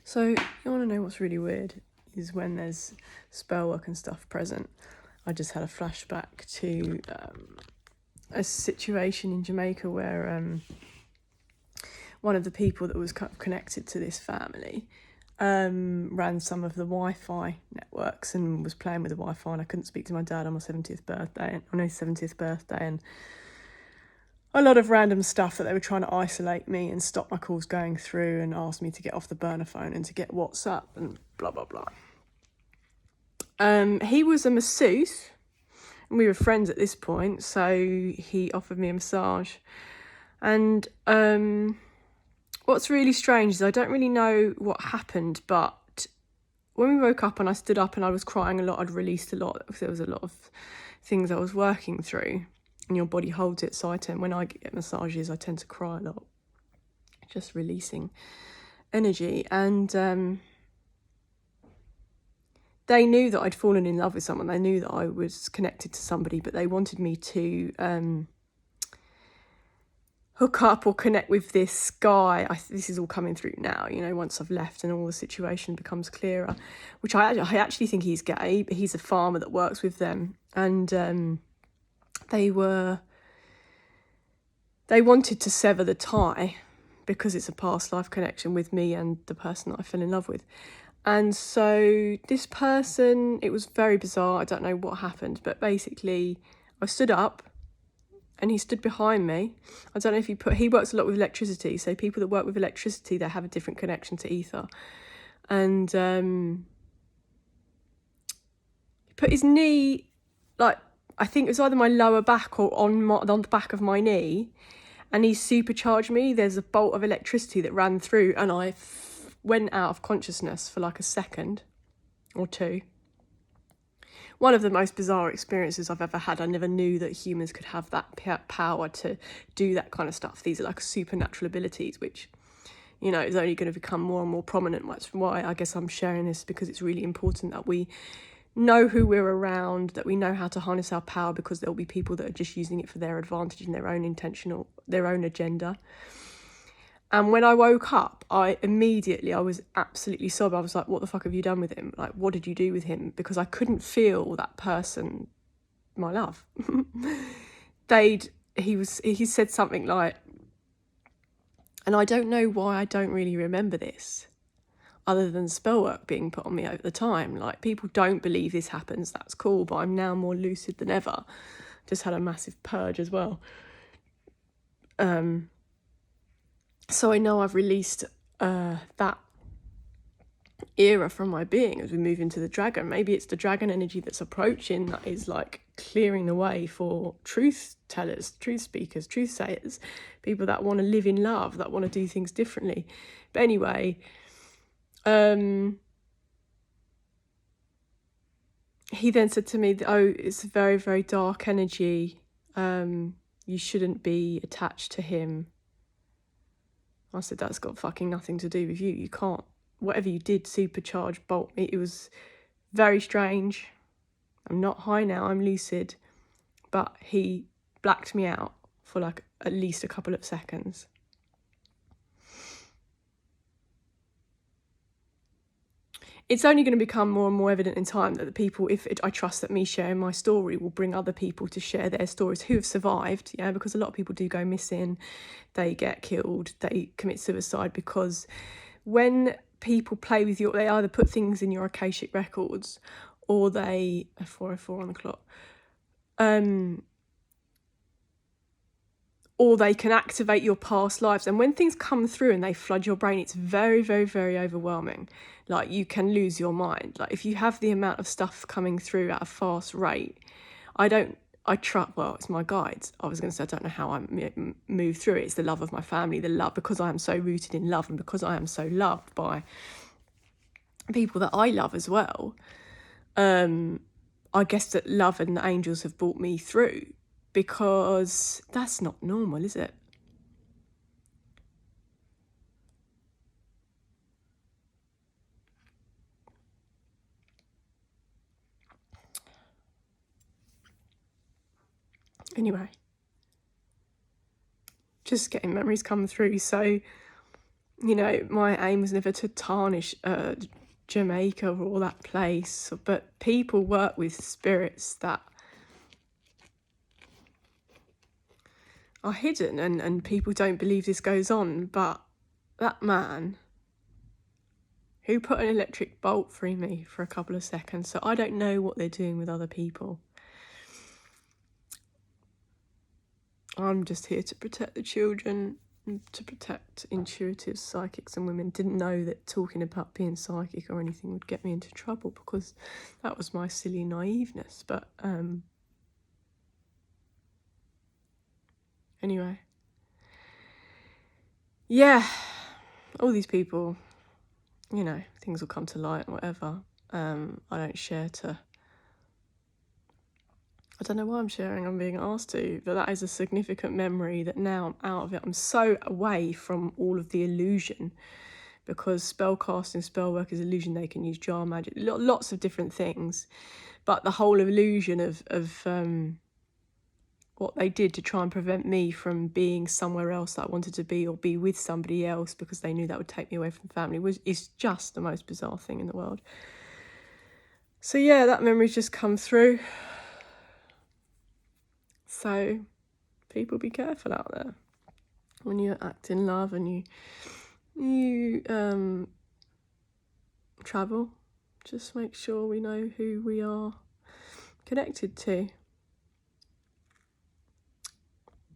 So you want to know what's really weird is when there's spell work and stuff present. I just had a flashback to a situation in Jamaica where one of the people that was kind of connected to this family ran some of the Wi-Fi networks and was playing with the Wi-Fi, and I couldn't speak to my dad on my 70th birthday, and a lot of random stuff that they were trying to isolate me and stop my calls going through and ask me to get off the burner phone and to get WhatsApp and blah, blah, blah. He was a masseuse and we were friends at this point, so he offered me a massage. And what's really strange is I don't really know what happened, but when we woke up and I stood up and I was crying a lot, I'd released a lot because there was a lot of things I was working through. And your body holds it, so when I get massages, I tend to cry a lot, just releasing energy. And they knew that I'd fallen in love with someone. They knew that I was connected to somebody, but they wanted me to hook up or connect with this guy. This is all coming through now, once I've left and all the situation becomes clearer, which I actually think he's gay, but he's a farmer that works with them. And they wanted to sever the tie because it's a past life connection with me and the person that I fell in love with. And so this person, it was very bizarre. I don't know what happened, but basically I stood up and he stood behind me. I don't know if he works a lot with electricity. So people that work with electricity, they have a different connection to ether. And he put his knee, I think it was either my lower back or on the back of my knee, and he supercharged me. There's a bolt of electricity that ran through, and I went out of consciousness for like a second or two. One of the most bizarre experiences I've ever had. I never knew that humans could have that power to do that kind of stuff. These are like supernatural abilities, which, is only going to become more and more prominent. That's why I guess I'm sharing this, because it's really important that we know who we're around, that we know how to harness our power, because there'll be people that are just using it for their advantage and their own agenda. And when I woke up, I was absolutely sobbing. I was like, what the fuck have you done with him? Like, what did you do with him? Because I couldn't feel that person, my love. He said something like, and I don't know why I don't really remember this, other than spell work being put on me over the time. Like, people don't believe this happens, that's cool, but I'm now more lucid than ever. Just had a massive purge as well. So I know I've released that era from my being as we move into the dragon. Maybe it's the dragon energy that's approaching that is like clearing the way for truth tellers, truth speakers, truth sayers, people that want to live in love, that want to do things differently. But anyway, he then said to me, it's a very, very dark energy. You shouldn't be attached to him. I said, that's got fucking nothing to do with you. You can't, whatever you did, supercharge, bolt me. It was very strange. I'm not high now, I'm lucid. But he blacked me out for like at least a couple of seconds. It's only going to become more and more evident in time that the people, I trust that me sharing my story will bring other people to share their stories who have survived, because a lot of people do go missing, they get killed, they commit suicide, because when people play with they either put things in your Akashic records or they, 4:04 on the clock, or they can activate your past lives. And when things come through and they flood your brain, it's very, very, very overwhelming. Like, you can lose your mind. Like, if you have the amount of stuff coming through at a fast rate, it's my guides. I was going to say, I don't know how I move through it. It's the love of my family, the love, because I am so rooted in love and because I am so loved by people that I love as well. I guess that love and the angels have brought me through, because that's not normal, is it? Anyway, just getting memories come through. So you know, my aim was never to tarnish Jamaica or that place, but people work with spirits that are hidden, and people don't believe this goes on, but that man who put an electric bolt through me for a couple of seconds, so I don't know what they're doing with other people. I'm just here to protect the children, to protect intuitive psychics and women. Didn't know that talking about being psychic or anything would get me into trouble, because that was my silly naiveness. But anyway, yeah, all these people, you know, things will come to light and whatever. I don't share to, I don't know why I'm sharing, I'm being asked to, but that is a significant memory that now I'm out of it. I'm so away from all of the illusion, because spellcasting, spell work is illusion. They can use jar magic, lots of different things, but the whole illusion of what they did to try and prevent me from being somewhere else that I wanted to be, or be with somebody else because they knew that would take me away from family, is just the most bizarre thing in the world. So yeah, that memory's just come through. So people, be careful out there when you act in love and you travel. Just make sure we know who we are connected to.